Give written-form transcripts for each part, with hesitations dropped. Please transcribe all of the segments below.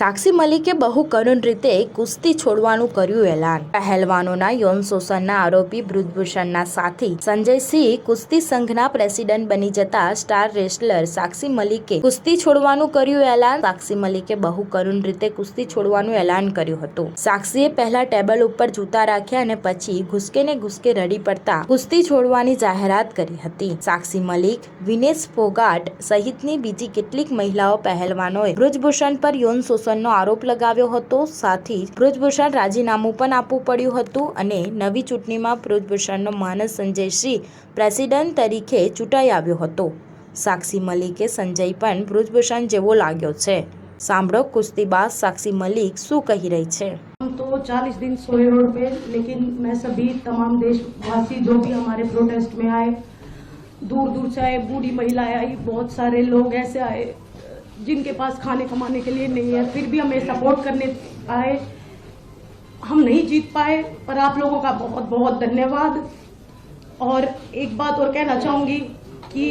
સાક્ષી મલિકે બહુ કરુણ રીતે કુસ્તી છોડવાનું કર્યું એલાન। પહેલવાનોના યૌન શોષણના આરોપી બ્રિજભૂષણના સાથી સંજયસિંહ કુસ્તી સંઘના પ્રેસિડેન્ટ બની જતા સ્ટાર રેસલર સાક્ષી મલિકે કુસ્તી છોડવાનું કર્યું એલાન। સાક્ષી મલિકે બહુ કરુણ રીતે કુસ્તી છોડવાનું એલાન કર્યું હતું। સાક્ષીએ પહેલા ટેબલ ઉપર જૂતા રાખ્યા અને પછી ઘૂસકે ને ઘૂસકે રડી પડતા કુસ્તી છોડવાની જાહેરાત કરી હતી। સાક્ષી મલિક, વિનેશ ફોગાટ સહિતની બીજી કેટલીક મહિલાઓ પહેલવાનોએ બ્રિજભૂષણ પર યૌન શોષણનો આરોપ લગાવ્યો હતો। સાથી જ બ્રિજભૂષણ રાજીનામું પણ આપવું પડ્યું હતું અને નવી ચૂંટણીમાં બ્રિજભૂષણનો માનસ સંજયસિંહ પ્રેસિડેન્ટ તરીકે ચૂંટાઈ આવ્યો હતો। સાક્ષી મલિકે સંજય પણ બ્રિજભૂષણ જેવો લાગ્યો છે। સાંભળો કુસ્તીબાज साक्षी मलिक શું કહી રહી છે। हम तो 40 दिन सोए रोड पे, लेकिन मैं सभी तमाम देशवासी जो भी हमारे प्रोटेस्ट में आए, दूर दूर से आए, बूढ़ी महिलाएं आई, बहुत सारे लोग ऐसे आए जिनके पास खाने कमाने के लिए नहीं है, फिर भी हमें सपोर्ट करने आए। हम नहीं जीत पाए पर आप लोगों का बहुत बहुत धन्यवाद। और एक बात और कहना चाहूँगी कि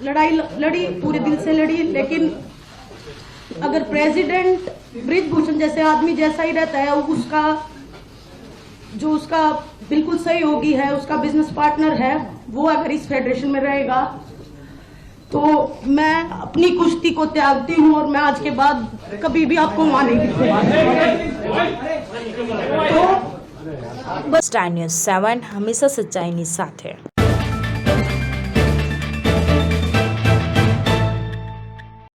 लड़ाई लड़ी, पूरे दिल से लड़ी, लेकिन अगर प्रेसिडेंट ब्रिजभूषण जैसे आदमी जैसा ही रहता है, उसका बिल्कुल सहयोगी है, उसका बिजनेस पार्टनर है, वो अगर इस फेडरेशन में रहेगा तो मैं अपनी कुश्ती को त्यागती हूँ और मैं आज के बाद कभी भी आपको वहाँ नहीं दिखूंगा। स्टार न्यूज़ 7 हमेशा सच्चाईनी साथे।